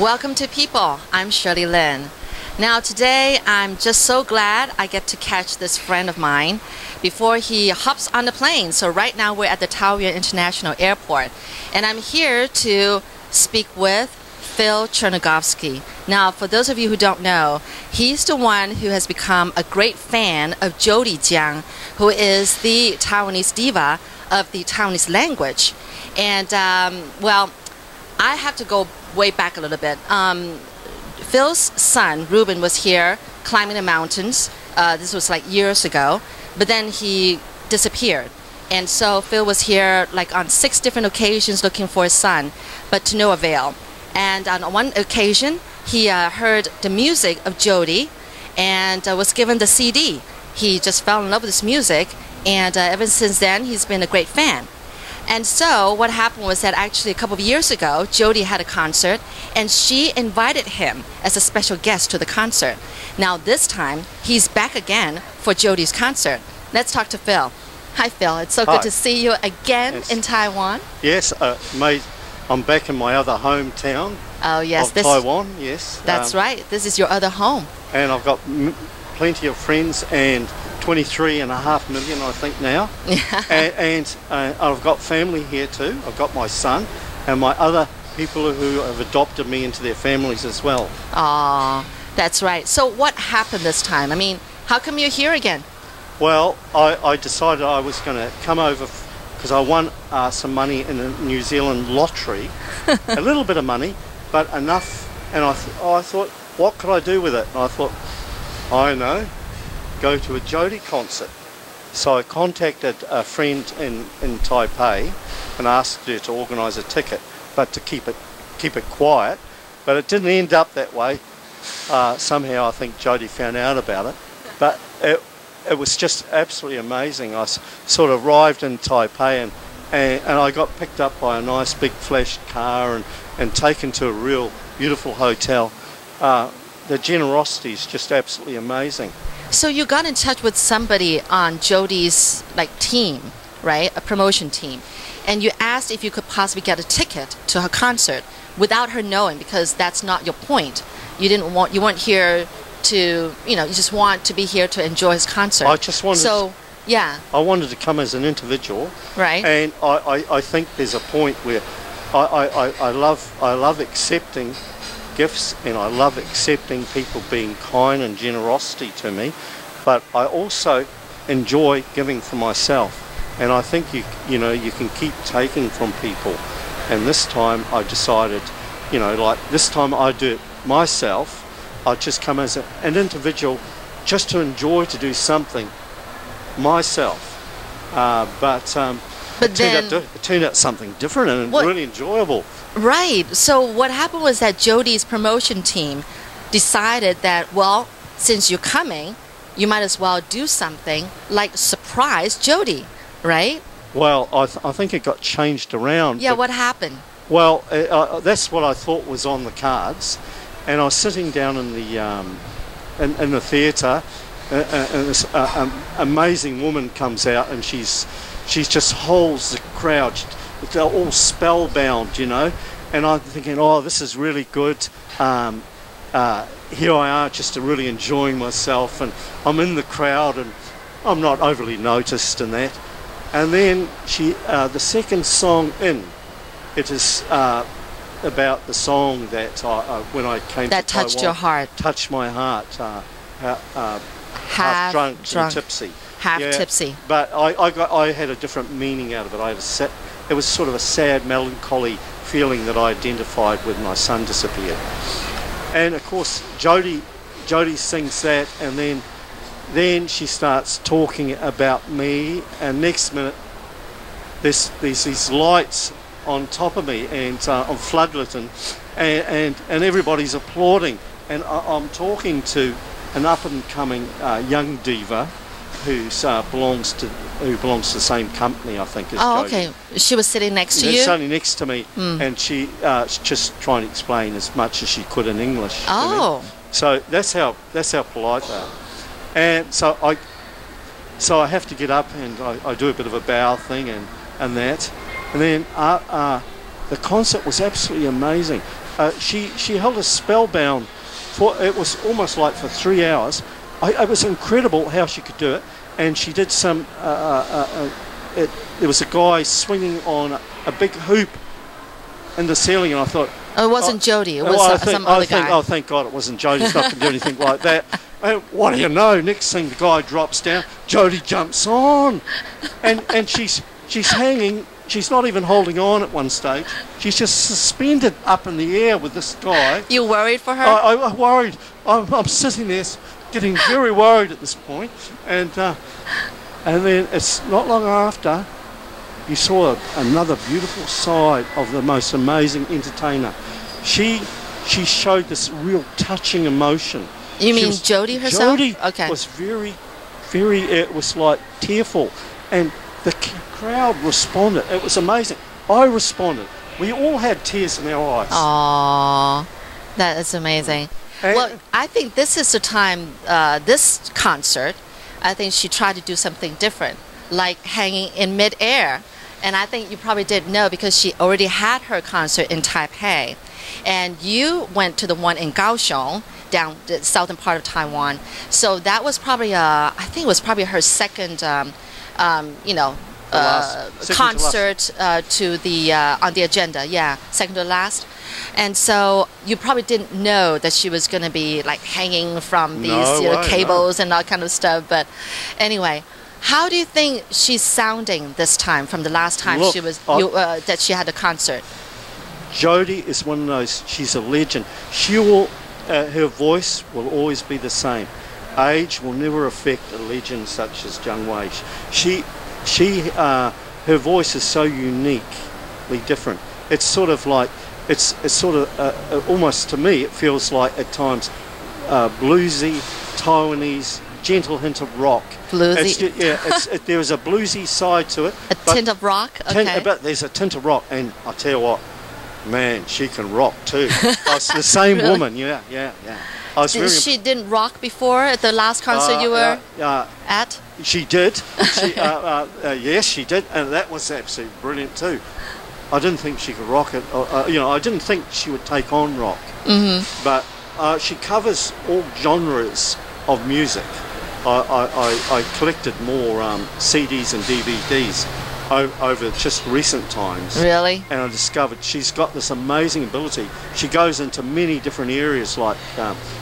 Welcome to People. I'm Shirley Lin. Now today I'm just so glad I get to catch this friend of mine before he hops on the plane. So right now we're at the Taoyuan International Airport and I'm here to speak with Phil Tchernegovski. Now for those of you who don't know, he's the one who has become a great fan of Jody, who is the Taiwanese diva of the Taiwanese language. And well, I have to go way back a little bit. Phil's son, Ruben, was here climbing the mountains. This was like years ago. But then he disappeared. And so Phil was here like on 6 different occasions looking for his son, but to no avail. And on one occasion, he heard the music of Jody and was given the CD. He just fell in love with this music, and ever since then, he's been a great fan. And so what happened was that actually a couple of years ago, Jody had a concert, and she invited him as a special guest to the concert. Now this time, he's back again for Jody's concert. Let's talk to Phil. Hi, Phil. It's so good to see you again in Taiwan. Yes, mate, I'm back in my other hometown of Taiwan. Yes, that's right. This is your other home. And I've got plenty of friends and 23.5 million, I think now. and I've got family here too. I've got my son and my other people who have adopted me into their families as well. Oh, that's right. So what happened this time? I mean, how come you're here again? Well, I decided I was going to come over because I won some money in the New Zealand lottery. A little bit of money, but enough. And I thought, what could I do with it? And I thought, I know, go to a Jody concert. So I contacted a friend in Taipei and asked her to organise a ticket, but to keep it quiet. But it didn't end up that way. Somehow I think Jody found out about it. But it was just absolutely amazing. I sort of arrived in Taipei and I got picked up by a nice big flash car and taken to a real beautiful hotel. The generosity is just absolutely amazing. So you got in touch with somebody on Jody's team, right? A promotion team. And you asked if you could possibly get a ticket to her concert without her knowing, because that's not your point. You weren't here to, you just want to be here to enjoy his concert. I just wanted I wanted to come as an individual. Right. And I think there's a point where I love accepting gifts, and I love accepting people being kind and generosity to me, but I also enjoy giving for myself, and I think you can keep taking from people. And this time I decided, this time I do it myself. I just come as an individual just to enjoy to do something myself, but it turned out something different and really enjoyable. Right. So what happened was that Jody's promotion team decided that, well, since you're coming, you might as well do something like surprise Jody, right? Well, I think it got changed around. Yeah, what happened? Well, that's what I thought was on the cards, and I was sitting down in the theatre, and this amazing woman comes out, and she just holds the crowd. They're all spellbound, and I'm thinking, oh, this is really good. Here I are, just really enjoying myself, and I'm in the crowd, and I'm not overly noticed in that. And then the second song it is about the song that when I came that to touched Taiwan, your heart, touched my heart, half drunk and tipsy. Tipsy. But I had a different meaning out of it. It was sort of a sad, melancholy feeling that I identified when my son disappeared. And of course, Jody sings that, and then she starts talking about me, and next minute there's these lights on top of me and on floodlit, and everybody's applauding, and I'm talking to an up-and-coming young diva who belongs to the same company, I think, as Jody. Oh, okay. She was sitting next to you? Sitting next to me, and she just trying to explain as much as she could in English. Oh. To me. So that's how polite they are. And so I have to get up and I do a bit of a bow thing and that. And then the concert was absolutely amazing. she held us spellbound for, it was almost like for 3 hours. It was incredible how she could do it, and she did some. There was a guy swinging on a big hoop in the ceiling, and I thought, oh, it wasn't Jody. It was some other guy. Oh, thank God it wasn't Jody. He's not going to do anything like that. And what do you know? Next thing, the guy drops down. Jody jumps on, and she's hanging. She's not even holding on at one stage. She's just suspended up in the air with this guy. You worried for her? I'm worried. I'm sitting there getting very worried at this point. And then it's not long after you saw another beautiful side of the most amazing entertainer. She showed this real touching emotion. You mean Jody herself? Jody okay. was very, it was like tearful. And the crowd responded. It was amazing. I responded. We all had tears in our eyes. Aww, that is amazing. And well, I think this is the time, this concert, I think she tried to do something different, like hanging in midair. And I think you probably didn't know because she already had her concert in Taipei. And you went to the one in Kaohsiung, down the southern part of Taiwan. So that was probably, I think it was probably her second, concert to the on the agenda. Yeah, second to last. And so you probably didn't know that she was going to be like hanging from these cables and all kind of stuff. But anyway, how do you think she's sounding this time from the last time Look, she was that she had a concert? Jody is one of those. She's a legend. She will. Her voice will always be the same. Age will never affect a legend such as Zhang Wei. Her voice is so uniquely different. It's sort of like, it's sort of almost to me, it feels like at times bluesy, Taiwanese, gentle hint of rock. Bluesy. There is a bluesy side to it. A tint of rock. Okay. But there's a tint of rock, and I tell you what. Man, she can rock too. It's the same really? woman, yeah. She didn't rock before at the last concert you were at? She did. Yes, she did, and that was absolutely brilliant too. I didn't think she could rock it. I didn't think she would take on rock. Mm-hmm. But she covers all genres of music. I collected more CDs and DVDs over just recent times. Really? And I discovered she's got this amazing ability. She goes into many different areas, like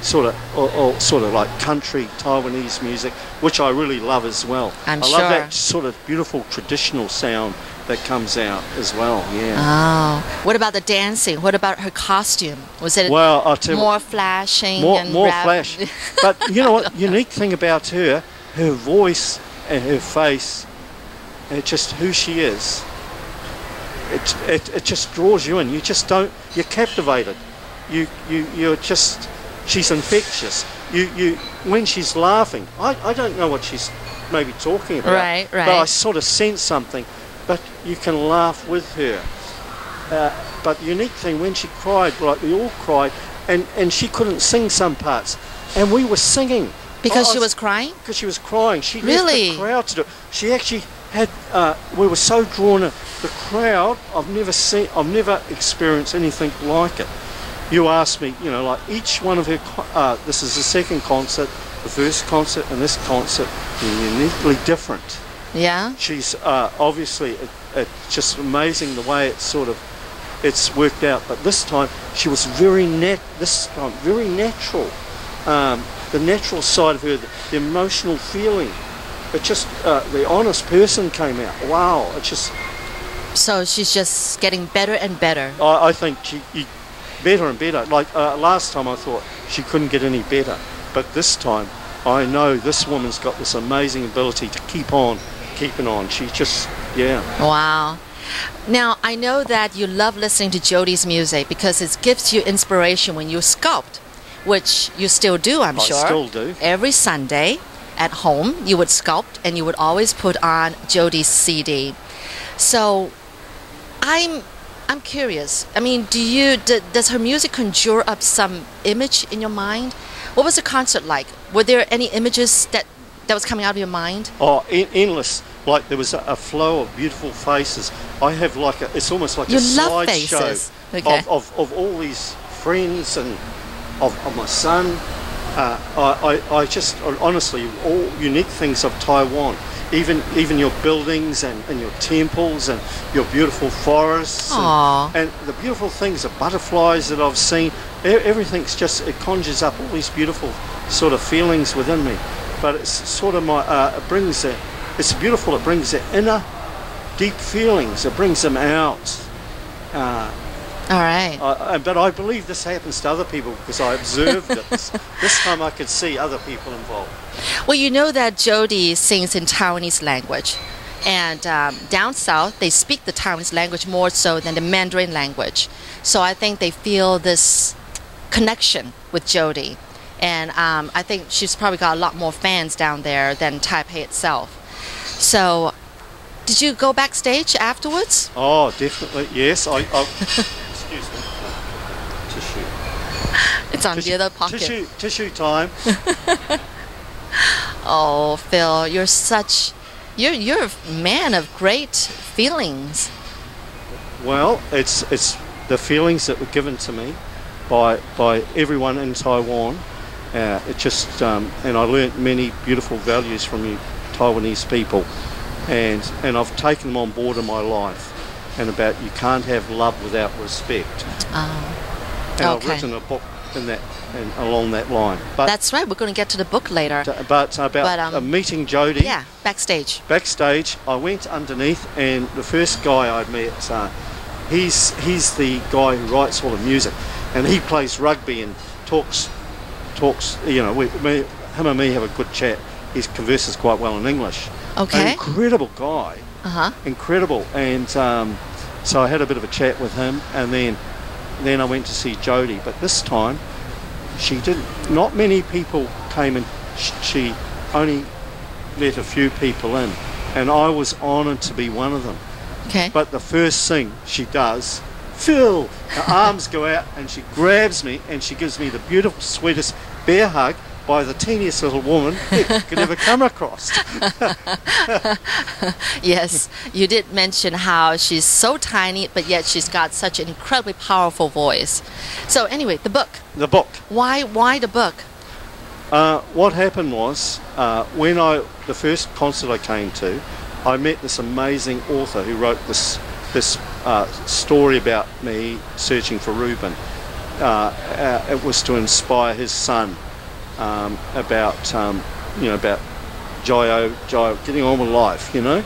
sort of like country Taiwanese music, which I really love as well. I love that sort of beautiful traditional sound that comes out as well. Yeah. Oh, what about the dancing? What about her costume? Was it more flashing? More flash. But you know what? Unique thing about her voice and her face. It's just who she is. It just draws you in. You just don't. You're captivated. You're just. She's infectious. When she's laughing, I don't know what she's maybe talking about. Right. But I sort of sense something. But you can laugh with her. But the unique thing, when she cried, like we all cried, and she couldn't sing some parts, and we were singing because she was crying. Because she was crying. She really left the crowd to do it. She actually. We were so drawn to the crowd. I've never experienced anything like it. You asked me, like each one of her. This is the second concert, the first concert, and this concert are uniquely different. Yeah. She's obviously it's just amazing the way it's worked out. But this time she was very very natural. The natural side of her, the emotional feeling. It just, the honest person came out. Wow, it's just... So she's just getting better and better. I think better and better. Like last time I thought she couldn't get any better. But this time, I know this woman's got this amazing ability to keep on keeping on. She just, yeah. Wow. Now, I know that you love listening to Jody's music because it gives you inspiration when you sculpt, which you still do, I'm sure. I still do. Every Sunday. At home, you would sculpt and you would always put on Jody's CD. So I'm curious. I mean, does her music conjure up some image in your mind? What was the concert like? Were there any images that was coming out of your mind? Oh, endless. Like there was a flow of beautiful faces. I have it's almost like a slideshow Okay. of all these friends and of my son. I just honestly, all unique things of Taiwan, even your buildings and your temples and your beautiful forests and the beautiful things, the butterflies that I've seen. Everything's just, it conjures up all these beautiful sort of feelings within me. But it's sort of it's beautiful. It brings the inner deep feelings. It brings them out. All right. But I believe this happens to other people because I observed it. This time I could see other people involved. Well, you know that Jody sings in Taiwanese language. And down south, they speak the Taiwanese language more so than the Mandarin language. So I think they feel this connection with Jody. And I think she's probably got a lot more fans down there than Taipei itself. So, did you go backstage afterwards? Oh, definitely. Yes. Excuse me. Tissue. It's on the other pocket. Tissue time. Oh, Phil, you're a man of great feelings. Well, it's the feelings that were given to me by everyone in Taiwan. It just and I learnt many beautiful values from you Taiwanese people, and I've taken them on board in my life. And about you can't have love without respect. And I've written a book along that line. But that's right. We're going to get to the book later. But about meeting Jody. Yeah, backstage. Backstage, I went underneath, and the first guy I met, he's the guy who writes all the music, and he plays rugby and talks. You know, him and me have a good chat. He converses quite well in English. Okay. An incredible guy. Incredible. And so I had a bit of a chat with him, and then I went to see Jody. But this time, not many people came in. She only let a few people in, and I was honoured to be one of them. Okay. But the first thing she does, Phil, her arms go out and she grabs me and she gives me the beautiful, sweetest bear hug by the teeniest little woman you could ever come across. Yes, you did mention how she's so tiny, but yet she's got such an incredibly powerful voice. So anyway, the book. The book. Why the book? What happened was, when the first concert I came to, I met this amazing author who wrote this story about me searching for Reuben. It was to inspire his son. About Joyo getting on with life, you know.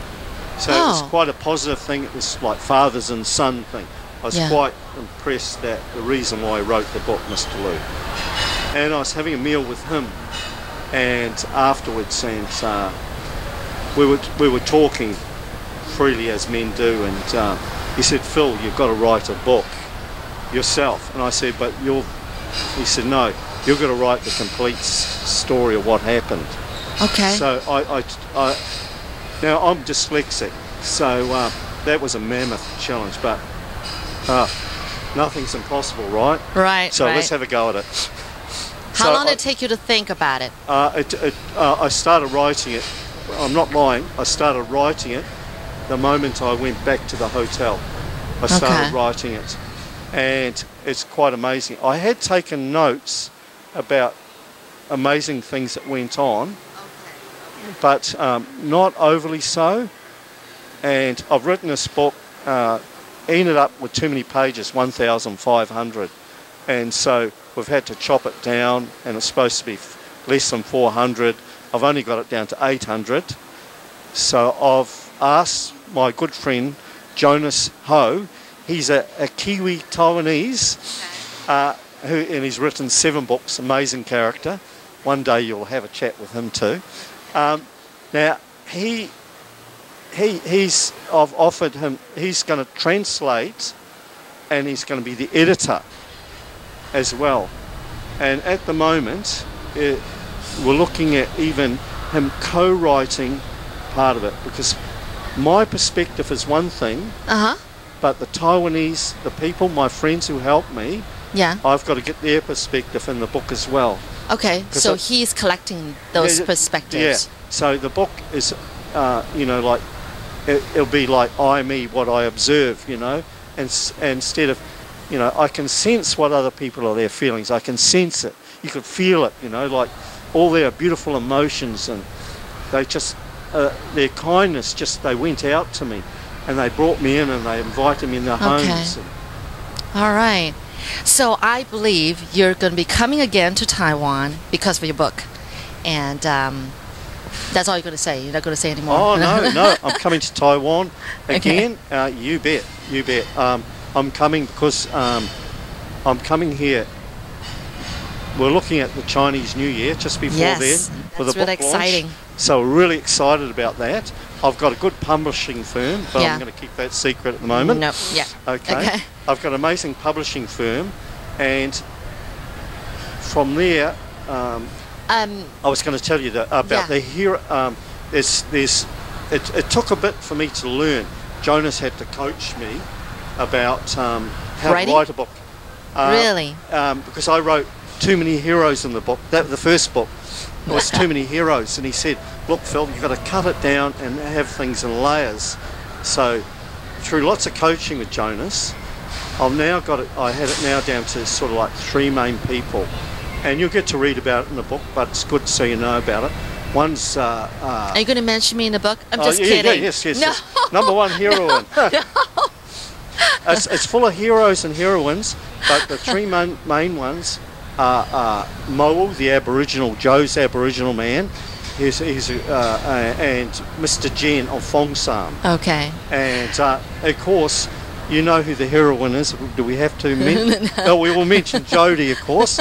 So it was quite a positive thing. It was like fathers and son thing. I was quite impressed that the reason why I wrote the book, Mr. Lu. And I was having a meal with him, and afterwards, and we were talking freely as men do, and he said, "Phil, you've got to write a book yourself." And I said, "But he said, "No, you've got to write the complete story of what happened." Okay. So now I'm dyslexic, so that was a mammoth challenge, but nothing's impossible, right? Right. So let's have a go at it. How long did it take you to think about it? I started writing it. I'm not lying. I started writing it the moment I went back to the hotel. I started writing it, and it's quite amazing. I had taken notes about amazing things that went on, but not overly so. And I've written this book, ended up with too many pages, 1,500, and so we've had to chop it down, and it's supposed to be less than 400. I've only got it down to 800. So I've asked my good friend Jonas Ho, he's a Kiwi Taiwanese, and he's written 7 books, amazing character. One day you'll have a chat with him too. Now I've offered him, he's going to translate, and he's going to be the editor as well. And at the moment, we're looking at even him co-writing part of it, because my perspective is one thing, but the Taiwanese, the people, my friends who help me, I've got to get their perspective in the book as well. Okay, so he's collecting those perspectives. Yeah, so the book is, like, it'll be like I, me, what I observe, and instead of you know, I can sense what other people are their feelings. I can sense it. You could feel it, you know, like all their beautiful emotions, and they just, their kindness, just they went out to me, and they brought me in and they invited me in their homes. And all right. So I believe you're going to be coming again to Taiwan because of your book, and that's all you're going to say. You're not going to say anymore. Oh no, I'm coming to Taiwan again. Okay. You bet. I'm coming because I'm coming here. We're looking at the Chinese New Year just before then for the book really exciting. launch. So we're really excited about that. I've got a good publishing firm, but I'm going to keep that secret at the moment. Nope. Yeah. Okay. I've got an amazing publishing firm, and from there, I was going to tell you about the hero. It took a bit for me to learn. Jonas had to coach me about how Writing? to write a book. Really? Because I wrote too many heroes in the book. The first book was too many heroes, and he said, "Look, Phil, you've got to cut it down and have things in layers." So, through lots of coaching with Jonas, I've now got it. I had it now down to sort of like 3 main people, and you'll get to read about it in the book. But it's good so you know about it. One's. Are you going to mention me in the book? I'm just kidding. Yes. No. Yes. Number 1 heroine. No. It's full of heroes and heroines, but the 3 main ones are Mo, the Aboriginal, Joe's Aboriginal man, and Mr. Jen of Fong Sam. Okay. And of course, you know who the heroine is. Do we have to mention? No, we will mention Jody, of course.